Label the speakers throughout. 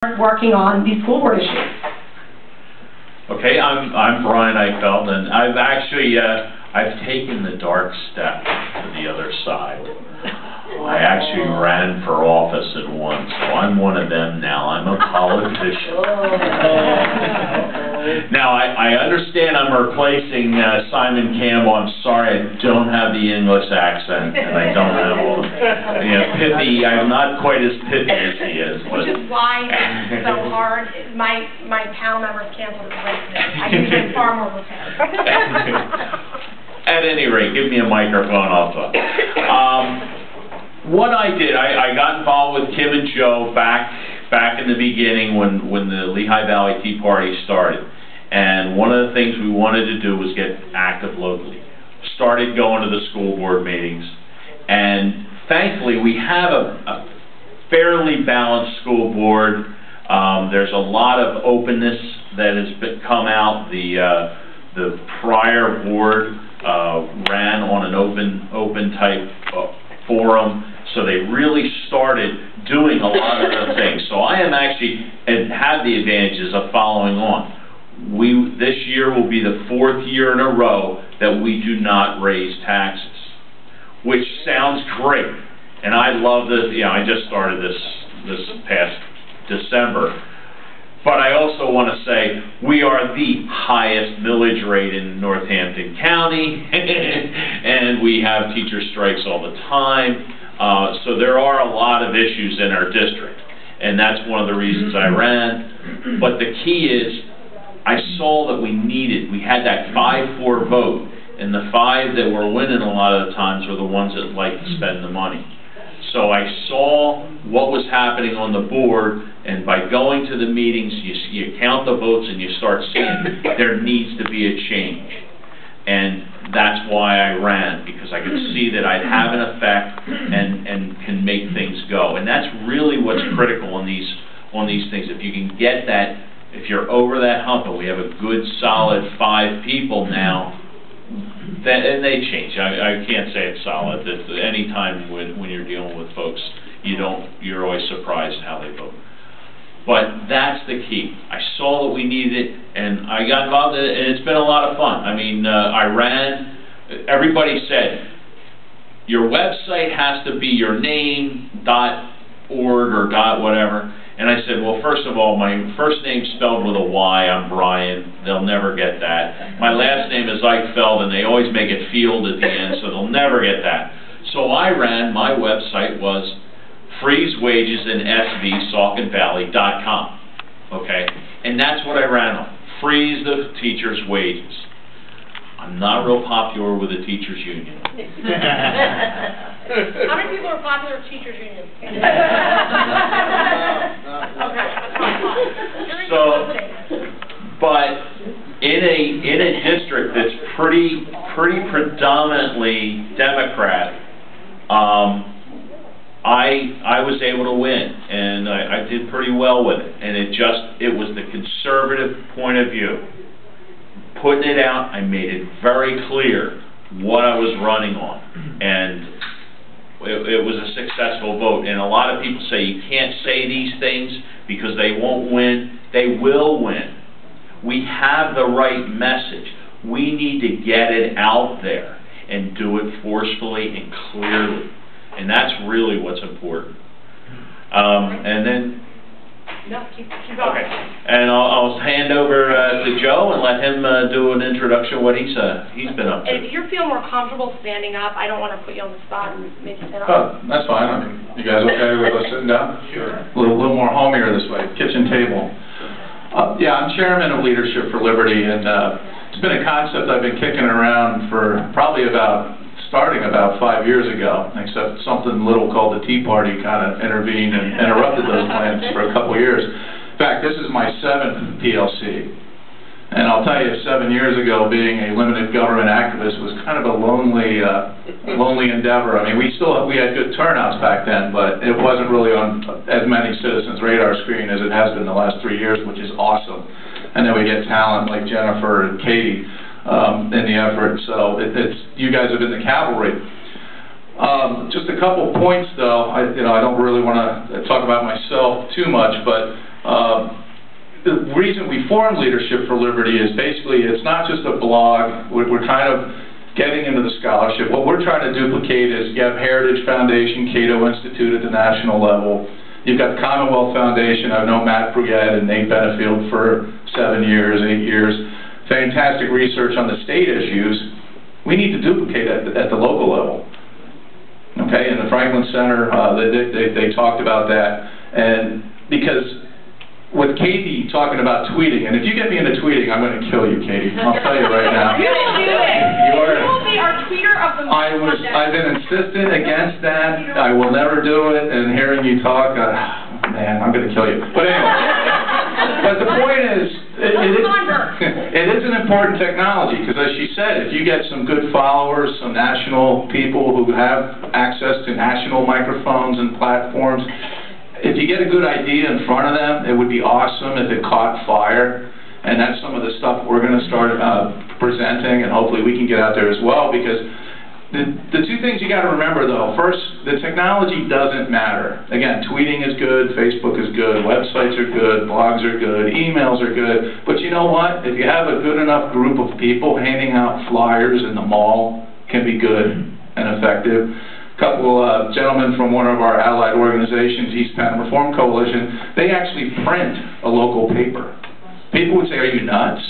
Speaker 1: working on these school board issues.
Speaker 2: Okay, I'm Brian Eichfeld, and I've actually I've taken the dark step to the other side. I actually ran for office at once, so I'm one of them now. I'm a politician. Now, I understand I'm replacing Simon Campbell. I'm sorry, I don't have the English accent, and I don't have all the, pithy. I'm not quite as pithy as he is.
Speaker 1: Which is why it's so hard. My panel members canceled it right today. I usually far more prepared.
Speaker 2: At any rate, give me a microphone, I'll talk. What I did, I got involved with Kim and Joe back in the beginning when the Lehigh Valley Tea Party started. And one of the things we wanted to do was get active locally. Started going to the school board meetings. And thankfully, we have a fairly balanced school board. There's a lot of openness that has come out. The prior board ran on an open type forum, so they really started doing a lot of the things. So I am actually, and have the advantages of following on. This year will be the 4th year in a row that we do not raise taxes, which sounds great. And I love this, I just started this past December. But I also want to say we are the highest millage rate in Northampton County, and we have teacher strikes all the time. So there are a lot of issues in our district, and that's one of the reasons I ran. But the key is, I saw that we had that 5-4 vote, and the 5 that were winning a lot of the times were the ones that like to spend the money. So I saw what was happening on the board, and by going to the meetings, you count the votes and you start seeing there needs to be a change. And that's why I ran, because I could see that I'd have an effect and can make things go. And that's really what's critical on these things. If you can get that, if you're over that hump, and we have a good solid 5 people now, and they change. I can't say it's solid. Any time when you're dealing with folks, you're always surprised how they vote. But that's the key. I saw that we needed it, and I got involved in it, and it's been a lot of fun. I mean, I ran. Everybody said, your website has to be your name, .org or .whatever. And I said, well, first of all, my first name's spelled with a Y. I'm Brian. They'll never get that. My last name is Eichfeld, and they always make it Field at the end, so they'll never get that. So I ran, my website was freezewagesinSVSauconvalley.com. Okay? And that's what I ran on. Freeze the teachers' wages. I'm not real popular with the teachers' union.
Speaker 1: How many people are popular with teachers' union?
Speaker 2: So, but in a district that's pretty predominantly Democrat, I was able to win, and I did pretty well with it. And it was the conservative point of view. Putting it out, I made it very clear what I was running on, and it was a successful vote. And a lot of people say you can't say these things because they won't win. They will win. We have the right message. We need to get it out there and do it forcefully and clearly. And that's really what's important. And then...
Speaker 1: No, keep going.
Speaker 2: Okay. And I'll hand over to Joe and let him do an introduction of what he's been up to.
Speaker 1: And if you feel more comfortable standing up, I don't want to put you on the spot and make you stand up.
Speaker 3: Oh, that's fine. I mean, you guys okay with us sitting down?
Speaker 2: Sure.
Speaker 3: A little more homier this way. Kitchen table. Yeah, I'm chairman of Leadership for Liberty, and it's been a concept I've been kicking around for probably starting about 5 years ago, except something little called the Tea Party kind of intervened and interrupted those plans for a couple years. In fact, this is my 7th PLC. And I'll tell you, 7 years ago, being a limited government activist was kind of a lonely endeavor. I mean, we had good turnouts back then, but it wasn't really on as many citizens' radar screen as it has been the last 3 years, which is awesome. And then we get talent like Jennifer and Katie in the effort, so you guys have been the cavalry. Just a couple points, though. I don't really want to talk about myself too much, but reason we formed Leadership for Liberty is basically it's not just a blog. We're kind of getting into the scholarship. What we're trying to duplicate is you have Heritage Foundation, Cato Institute at the national level. You've got the Commonwealth Foundation. I've known Matt Brugette and Nate Benefield for 8 years. Fantastic research on the state issues. We need to duplicate at the local level. Okay, in the Franklin Center, they talked about that. And because with Katie talking about tweeting, and if you get me into tweeting, I'm going to kill you, Katie. I'll tell you right now.
Speaker 1: You will do it.
Speaker 3: You
Speaker 1: will be our tweeter of the month.
Speaker 3: I've been insistent against that. I will never do it. And hearing you talk, man, I'm going to kill you. But anyway, but the point is, it is an important technology because, as she said, if you get some good followers, some national people who have access to national microphones and platforms, if you get a good idea in front of them, it would be awesome if it caught fire. And that's some of the stuff we're going to start presenting, and hopefully we can get out there as well, because the two things you got to remember, though. First, the technology doesn't matter. Again, tweeting is good, Facebook is good, websites are good, blogs are good, emails are good. But you know what? If you have a good enough group of people, handing out flyers in the mall can be good and effective. Couple gentlemen from one of our allied organizations, East Penn Reform Coalition, they actually print a local paper. People would say, are you nuts?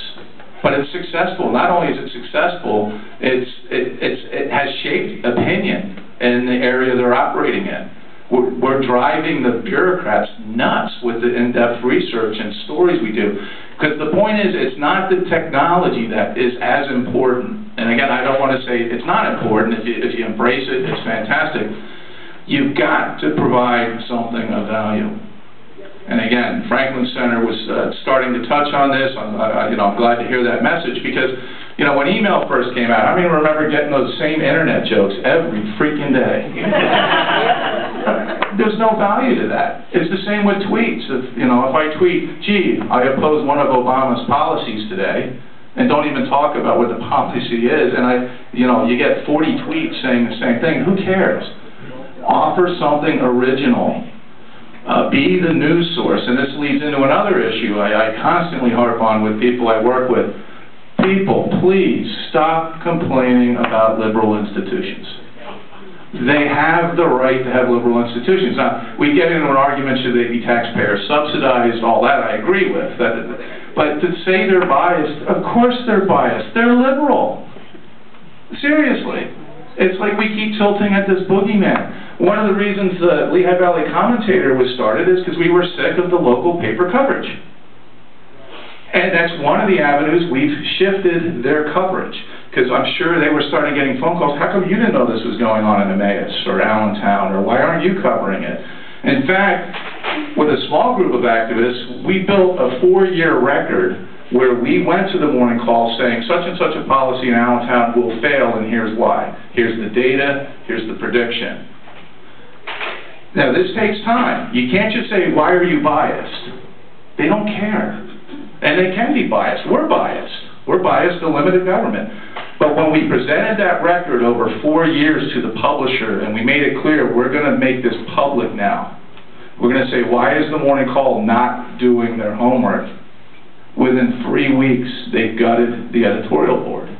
Speaker 3: But it's successful. Not only is it successful, it has shaped opinion in the area they're operating in. We're driving the bureaucrats nuts with the in-depth research and stories we do. Because the point is, it's not the technology that is as important. And again, I don't want to say it's not important. If you embrace it, it's fantastic. You've got to provide something of value. And again, Franklin Center was starting to touch on this. I'm glad to hear that message because, when email first came out, I remember getting those same internet jokes every freaking day. There's no value to that. It's the same with tweets. If I tweet, gee, I oppose one of Obama's policies today, and don't even talk about what the policy is, and you get 40 tweets saying the same thing, who cares? Offer something original. Be the news source, and this leads into another issue I constantly harp on with people I work with. People, please stop complaining about liberal institutions. They have the right to have liberal institutions. Now, we get into an argument, should they be taxpayer subsidized, all that I agree with. But to say they're biased, of course they're biased. They're liberal. Seriously. It's like we keep tilting at this boogeyman. One of the reasons the Lehigh Valley Commentator was started is because we were sick of the local paper coverage. And that's one of the avenues we've shifted their coverage. Because I'm sure they were starting getting phone calls, how come you didn't know this was going on in Emmaus or Allentown, or why aren't you covering it? In fact, with a small group of activists, we built a 4-year record where we went to the morning call saying such and such a policy in Allentown will fail, and here's why. Here's the data, here's the prediction. Now, this takes time. You can't just say, why are you biased? They don't care. And they can be biased. We're biased. We're biased to limited government. But when we presented that record over 4 years to the publisher, and we made it clear, we're going to make this public now. We're going to say, why is the morning call not doing their homework? Within 3 weeks, they gutted the editorial board.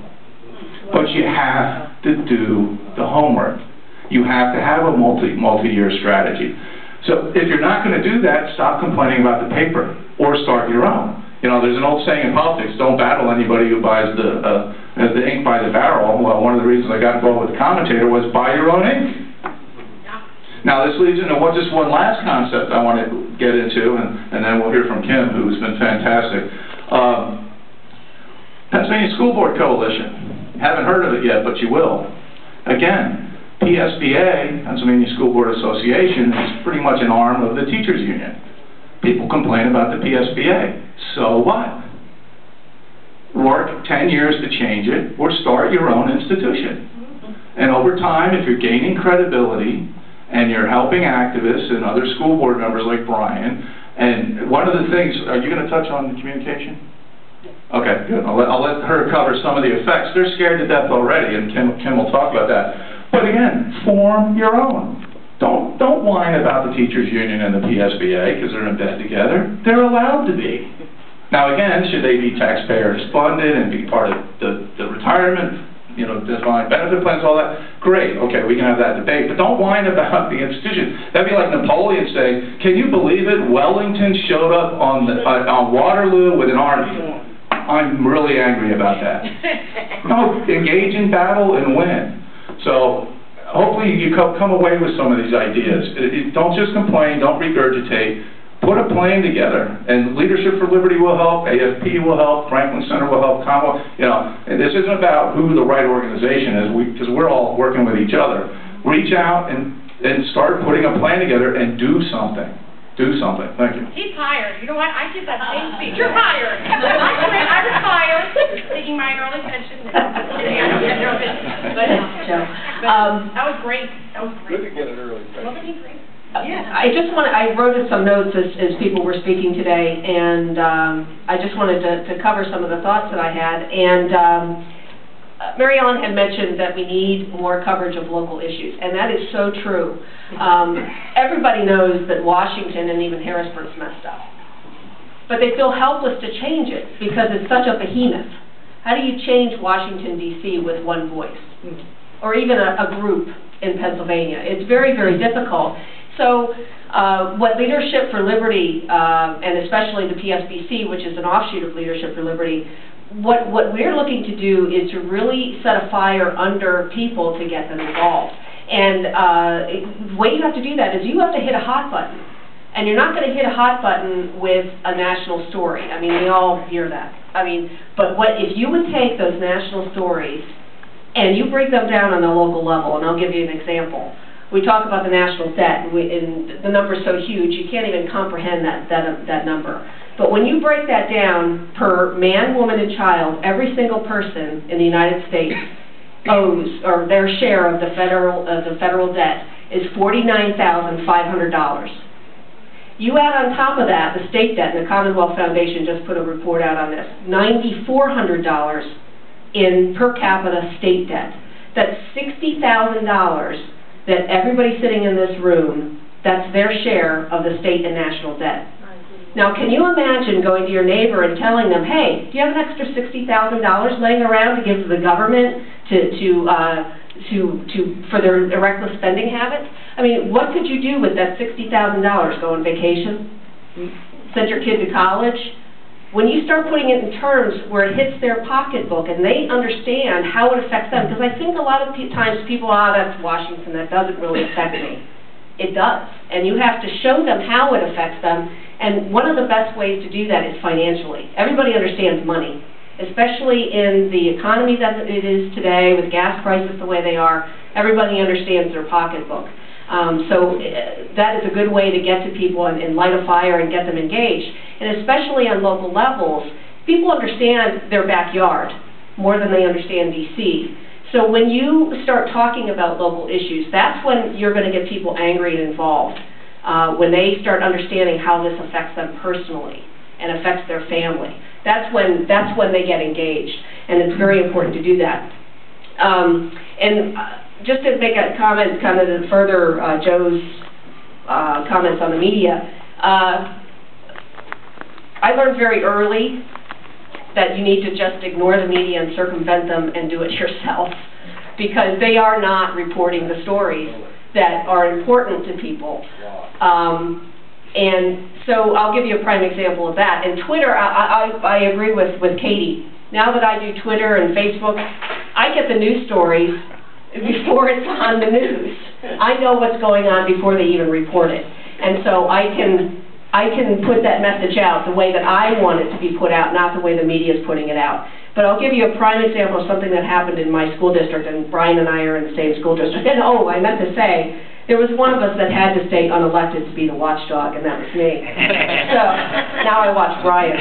Speaker 3: But you have to do the homework. You have to have a multi-year strategy. So if you're not going to do that, stop complaining about the paper or start your own. There's an old saying in politics, don't battle anybody who buys the ink by the barrel. Well, one of the reasons I got involved with the Commentator was buy your own ink. Now, this leads into just one last concept I want to get into, and then we'll hear from Kim, who's been fantastic. Pennsylvania School Board Coalition. Haven't heard of it yet, but you will. Again, PSBA, Pennsylvania School Board Association, is pretty much an arm of the teachers union. People complain about the PSBA. So what? Work 10 years to change it, or start your own institution. And over time, if you're gaining credibility, and you're helping activists and other school board members like Brian, and one of the things, are you going to touch on the communication? Okay, good. I'll let her cover some of the effects. They're scared to death already, and Kim will talk about that. But again, form your own. Don't whine about the teachers union and the PSBA because they're in bed together. They're allowed to be. Now again, should they be taxpayers funded and be part of the retirement, defined benefit plans, all that? Great, okay, we can have that debate, but don't whine about the institution. That'd be like Napoleon saying, can you believe it? Wellington showed up on Waterloo with an army. I'm really angry about that. No, engage in battle and win. So hopefully you come away with some of these ideas. Don't just complain, don't regurgitate. Put a plan together, and Leadership for Liberty will help, AFP will help, Franklin Center will help, Commonwealth, and this isn't about who the right organization is, because we're all working with each other. Reach out and start putting a plan together and do something. Do something. Thank you.
Speaker 1: He's hired. You know what? I did that same speech. You're hired. I retired, taking my early pension. I don't get nervous. But that was great. That was great.
Speaker 4: Good to get an early pension.
Speaker 1: Wasn't he great?
Speaker 5: Yeah. I wrote some notes as people were speaking today, and I just wanted to cover some of the thoughts that I had. And Mary Ellen had mentioned that we need more coverage of local issues, and that is so true. Everybody knows that Washington and even Harrisburg's messed up, but they feel helpless to change it because it's such a behemoth. How do you change Washington, D.C. with one voice, or even a group in Pennsylvania? It's very, very difficult. So what Leadership for Liberty, and especially the PSBC, which is an offshoot of Leadership for Liberty, what we're looking to do is to really set a fire under people to get them involved. And the way you have to do that is you have to hit a hot button. And you're not going to hit a hot button with a national story. I mean, we all hear that. But if you would take those national stories and you break them down on the local level, and I'll give you an example. We talk about the national debt, and the number's so huge, you can't even comprehend that number. But when you break that down per man, woman, and child, every single person in the United States owes, or their share of the federal debt is $49,500. You add on top of that the state debt, and the Commonwealth Foundation just put a report out on this, $9,400 in per capita state debt. That's $60,000 that everybody sitting in this room, that's their share of the state and national debt. Now, can you imagine going to your neighbor and telling them, hey, do you have an extra $60,000 laying around to give to the government for their reckless spending habits? I mean, what could you do with that $60,000? Go on vacation? Send your kid to college? When you start putting it in terms where it hits their pocketbook and they understand how it affects them, because I think a lot of times people, that's Washington, that doesn't really affect me. It does. And you have to show them how it affects them, and one of the best ways to do that is financially. Everybody understands money, especially in the economy that it is today with gas prices the way they are. Everybody understands their pocketbook. So that is a good way to get to people and light a fire and get them engaged. And especially on local levels, people understand their backyard more than they understand D.C. So when you start talking about local issues, that's when you're going to get people angry and involved, when they start understanding how this affects them personally and affects their family. That's when they get engaged, and it's very important to do that. Just to make a comment, kind of to further Joe's comments on the media, I learned very early that you need to just ignore the media and circumvent them and do it yourself, because they are not reporting the stories that are important to people. And so I'll give you a prime example of that. And Twitter, I agree with Katie. Now that I do Twitter and Facebook, I get the news stories before it's on the news. I know what's going on before they even report it. And so I can put that message out the way that I want it to be put out, not the way the media is putting it out. But I'll give you a prime example of something that happened in my school district, and Brian and I are in the same school district. And I meant to say, there was one of us that had to stay unelected to be the watchdog, and that was me. So now I watch Brian.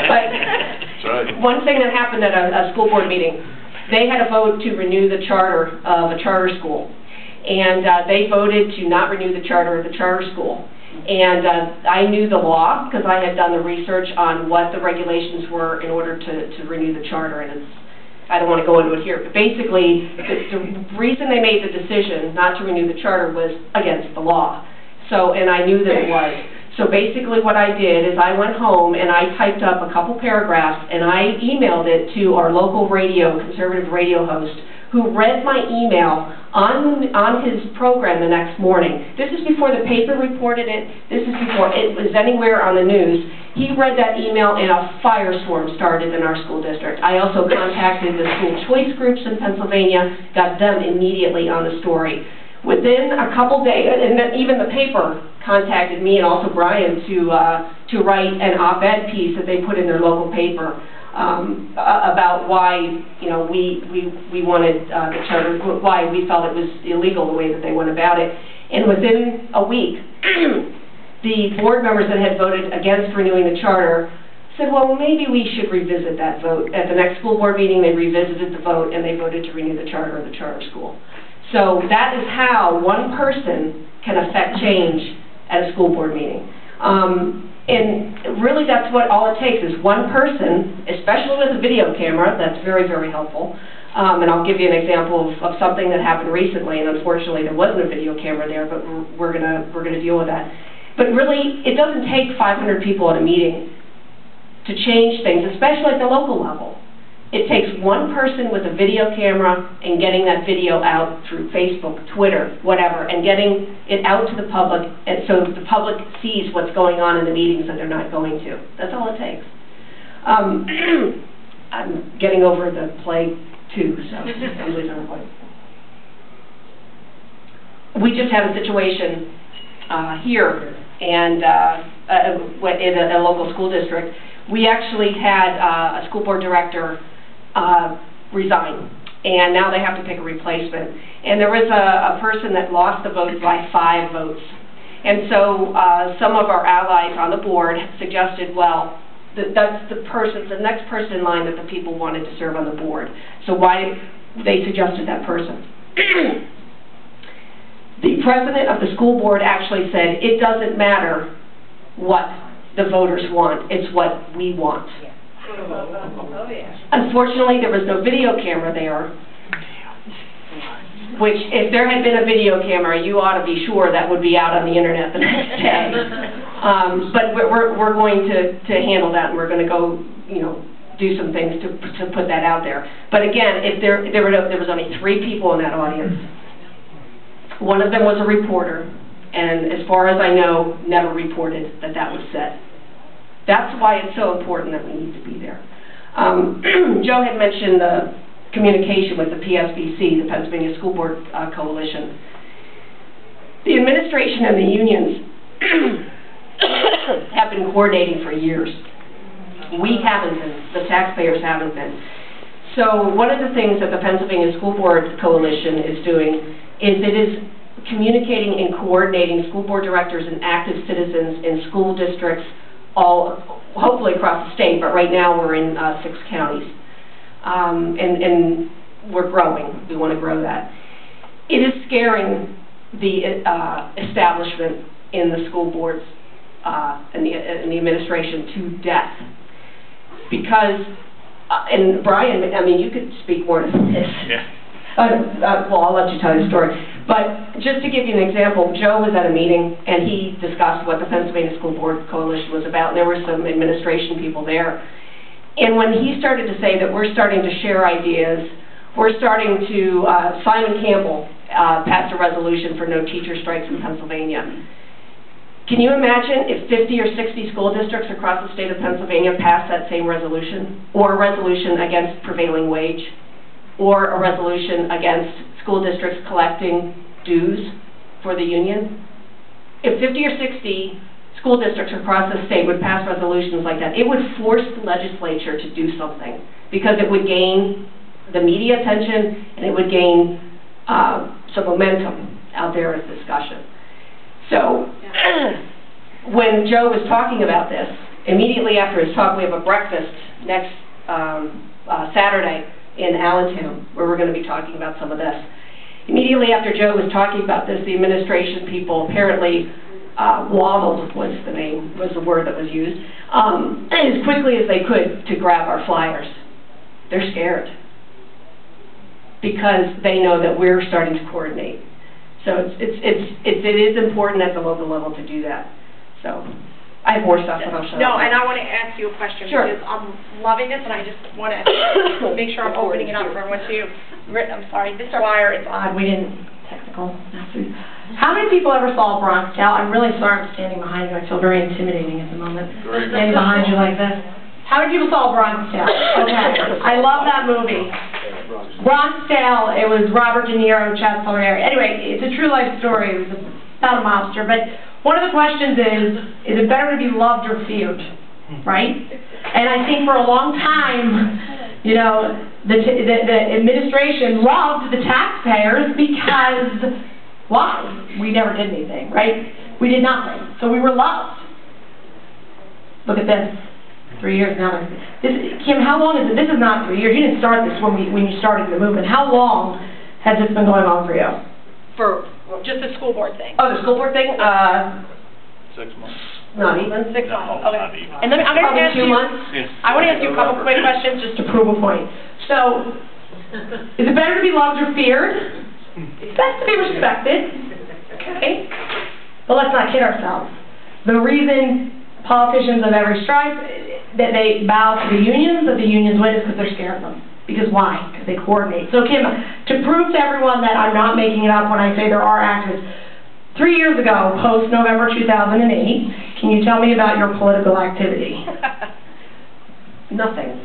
Speaker 5: But one thing that happened at a school board meeting, they had a vote to renew the charter of a charter school. And they voted to not renew the charter of the charter school. And I knew the law because I had done the research on what the regulations were in order to renew the charter. And I don't want to go into it here, but basically the reason they made the decision not to renew the charter was against the law. So, and I knew that it was. So basically what I did is I went home and I typed up a couple paragraphs and I emailed it to our local conservative radio host, who read my email on his program the next morning. This is before the paper reported it. This is before it was anywhere on the news. He read that email and a firestorm started in our school district. I also contacted the school choice groups in Pennsylvania, got them immediately on the story. Within a couple days, and then even the paper contacted me and also Brian to write an op-ed piece that they put in their local paper about why, you know, we wanted the charter, why we felt it was illegal the way that they went about it. And within a week, the board members that had voted against renewing the charter said, well, maybe we should revisit that vote. At the next school board meeting, they revisited the vote and they voted to renew the charter of the charter school. So that is how one person can affect change at a school board meeting. And really that's what all it takes is one person, especially with a video camera. That's very, very helpful. And I'll give you an example of something that happened recently, and unfortunately there wasn't a video camera there, but we're gonna deal with that. But really, it doesn't take 500 people at a meeting to change things, especially at the local level. It takes one person with a video camera and getting that video out through Facebook, Twitter, whatever, and getting it out to the public, and so the public sees what's going on in the meetings that they're not going to. That's all it takes. I'm getting over the plague too, so I'm losing the point. We just had a situation here, and in a local school district. We actually had a school board director resign, and now they have to pick a replacement. And there was a person that lost the vote by 5 votes. And so some of our allies on the board suggested, well, that's the next person in line that the people wanted to serve on the board. So why they suggested that person. The president of the school board actually said, it doesn't matter what the voters want, it's what we want.
Speaker 1: Oh, yeah.
Speaker 5: Unfortunately, there was no video camera there, which if there had been a video camera, you ought to be sure that would be out on the internet the next day. But we're going to handle that, and we're going to go, you know, do some things to put that out there. But again, if there was only 3 people in that audience. One of them was a reporter, and as far as I know, never reported that that was said. That's why it's so important that we need to be there. Joe had mentioned the communication with the PSBC, the Pennsylvania School Board Coalition. The administration and the unions have been coordinating for years. We haven't been. The taxpayers haven't been. So one of the things that the Pennsylvania School Board Coalition is doing is it is communicating and coordinating school board directors and active citizens in school districts all, hopefully across the state, but right now we're in 6 counties. And we're growing. We want to grow that. It is scaring the establishment in the school boards and the administration to death. Because, and Brian, I mean, you could speak more to this.
Speaker 2: Yeah.
Speaker 5: Well, I'll let you tell your story. But just to give you an example, Joe was at a meeting and he discussed what the Pennsylvania School Board Coalition was about, and there were some administration people there. And when he started to say that we're starting to share ideas, we're starting to, Simon Campbell passed a resolution for no teacher strikes in Pennsylvania. Can you imagine if 50 or 60 school districts across the state of Pennsylvania passed that same resolution, or a resolution against prevailing wage, or a resolution against school districts collecting dues for the union? If 50 or 60 school districts across the state would pass resolutions like that, it would force the legislature to do something, because it would gain the media attention and it would gain some momentum out there as discussion. So when Joe was talking about this, immediately after his talk, we have a breakfast next Saturday in Allentown, where we're going to be talking about some of this. Immediately after Joe was talking about this, the administration people apparently waddled, was the word that was used, as quickly as they could to grab our flyers. They're scared because they know that we're starting to coordinate. So it is important at the local level to do that. So I have more stuff that I'll show you.
Speaker 1: No, and I want to ask you a question.
Speaker 5: Sure.
Speaker 1: Because I'm loving this, and I just want to make sure I'm opening it up for everyone too. I'm sorry, Mr. Wire, it's on.
Speaker 4: We didn't, technical. How many people ever saw a Bronx Tale? I'm really sorry I'm standing behind you. I feel very intimidating at the moment. Standing behind you like this. How many people saw a Bronx Tale? Okay. I love that movie. Bronx Tale, it was Robert De Niro, Chad Salarieri. Anyway, it's a true life story. It was about a mobster. But one of the questions is it better to be loved or feared? Right? And I think for a long time, you know, the administration loved the taxpayers because, why? We never did anything, right? We did nothing. So we were loved. Look at this. 3 years now. Kim, how long is it? This is not 3 years. You didn't start this when you started the movement. How long has this been going on for you?
Speaker 1: For just the school board thing.
Speaker 5: Oh, the school board thing?
Speaker 3: 6 months.
Speaker 5: Not even.
Speaker 1: 6 months. Okay. And then I'm going to
Speaker 5: Probably
Speaker 1: ask
Speaker 5: 2
Speaker 1: you.
Speaker 5: months.
Speaker 1: I want to ask you a couple quick questions
Speaker 5: Just to prove a point. So, is it better to be loved or feared? It's best to be respected. Okay? But let's not kid ourselves. The reason politicians of every stripe, that they bow to the unions, that the unions win, is because they're scared of them. Because why? Because they coordinate. So Kim, to prove to everyone that I'm not making it up when I say there are activists, 3 years ago, post-November 2008, can you tell me about your political activity? Nothing.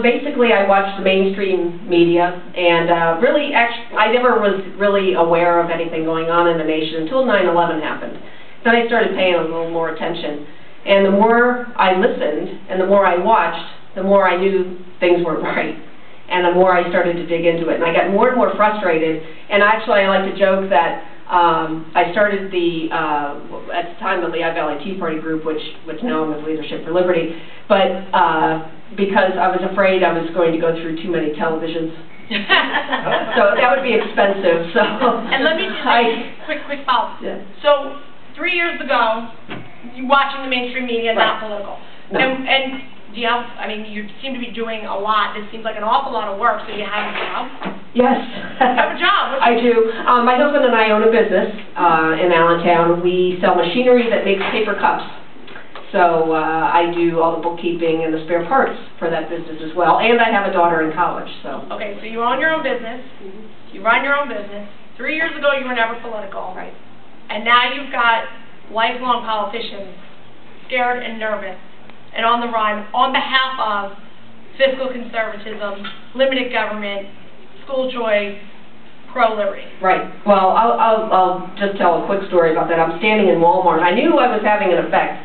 Speaker 5: Basically, I watched the mainstream media, and really, actually, I never was really aware of anything going on in the nation until 9/11 happened. Then I started paying a little more attention. And the more I listened and the more I watched, the more I knew things weren't right. And the more I started to dig into it. And I got more and more frustrated. And actually, I like to joke that I started at the time, the Lehigh Valley Tea Party group, which now I'm with Leadership for Liberty, but because I was afraid I was going to go through too many televisions. So that would be expensive. So
Speaker 1: And let me just quick follow-up.
Speaker 5: Yeah.
Speaker 1: So 3 years ago, you watching the mainstream media, not political.
Speaker 5: No.
Speaker 1: And do you have, I mean, you seem to be doing a lot. This seems like an awful lot of work, so you have a job?
Speaker 5: Yes.
Speaker 1: You have a job?
Speaker 5: I do. My husband and I own a business in Allentown. We sell machinery that makes paper cups. So I do all the bookkeeping and the spare parts for that business as well. And I have a daughter in college, so.
Speaker 1: Okay, so you own your own business. You run your own business. 3 years ago, you were never political.
Speaker 5: Right.
Speaker 1: And now you've got lifelong politicians scared and nervous and on the run on behalf of fiscal conservatism, limited government, school choice, pro-liberty.
Speaker 5: Right. Well, I'll just tell a quick story about that. I'm standing in Walmart. I knew I was having an effect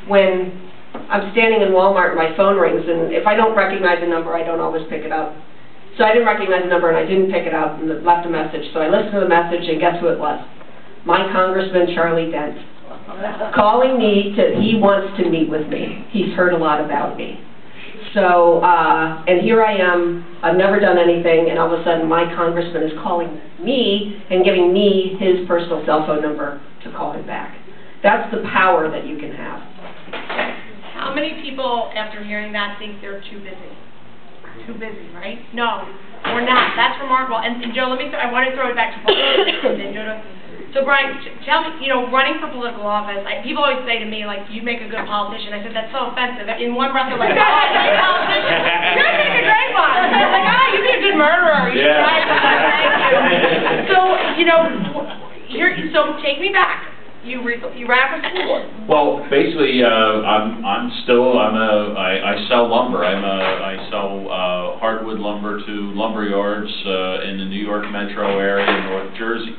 Speaker 5: when I'm standing in Walmart and my phone rings, and if I don't recognize a number, I don't always pick it up. So I didn't recognize the number, and I didn't pick it up, and it left a message. So I listened to the message, and guess who it was? My Congressman Charlie Dent, calling me he wants to meet with me. He's heard a lot about me. So, and here I am, I've never done anything, and all of a sudden my congressman is calling me and giving me his personal cell phone number to call him back. That's the power that you can have.
Speaker 1: How many people, after hearing that, think they're too busy? Too busy, right? No, we're not. That's remarkable. And Joe, I want to throw it back to politics. So Brian, tell me, you know, running for political office, people always say to me, like, you make a good politician. I said, that's so offensive. In one breath, they're like, oh, you're a great politician. You're going to make a great one. I'm like, oh, you'd be a good murderer. You should try for that. Thank you. So, you know, so take me back. You ran for school board.
Speaker 2: Well, basically, I sell lumber. I sell hardwood lumber to lumber yards in the New York metro area in North Jersey.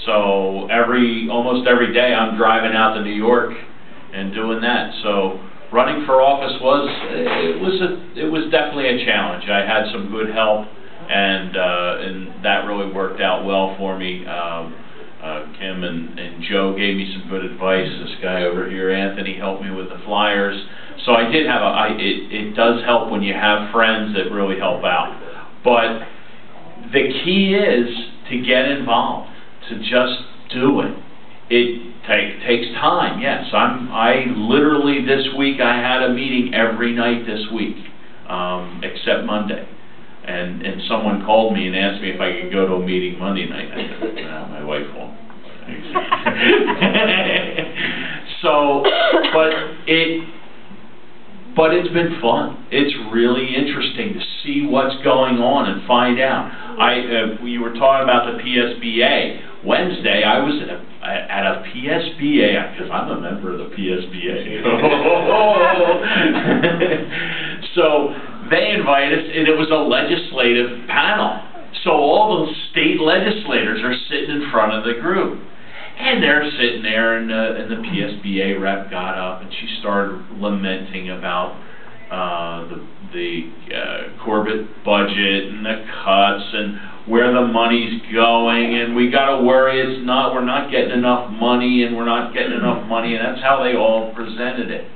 Speaker 2: So almost every day I'm driving out to New York and doing that. So running for office was definitely a challenge. I had some good help, and that really worked out well for me. Kim and Joe gave me some good advice. This guy over here, Anthony, helped me with the flyers. So I did have it does help when you have friends that really help out. But the key is to get involved, to just do it. It takes time, yes. I literally this week I had a meeting every night this week, except Monday. And someone called me and asked me if I could go to a meeting Monday night. I said, no, my wife won't. So, but it's been fun. It's really interesting to see what's going on and find out. You were talking about the PSBA. Wednesday, I was at a PSBA, because I'm a member of the PSBA. So they invited us, and it was a legislative panel. So all the state legislators are sitting in front of the group. And they're sitting there, and the PSBA rep got up, and she started lamenting about the Corbett budget and the cuts and where the money's going, and we got to worry we're not getting enough money, and that's how they all presented it.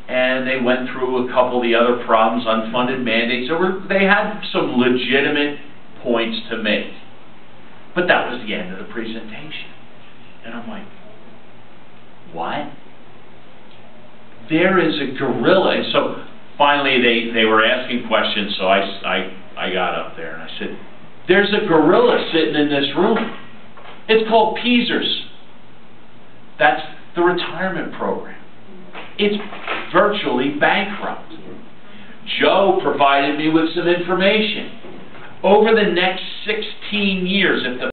Speaker 2: And they went through a couple of the other problems, unfunded mandates. They had some legitimate points to make, but that was the end of the presentation. And I'm like, what? There is a gorilla. And so finally they were asking questions, so I got up there and I said, there's a gorilla sitting in this room. It's called PEASers. That's the retirement program. It's virtually bankrupt. Joe provided me with some information. Over the next 16 years, if the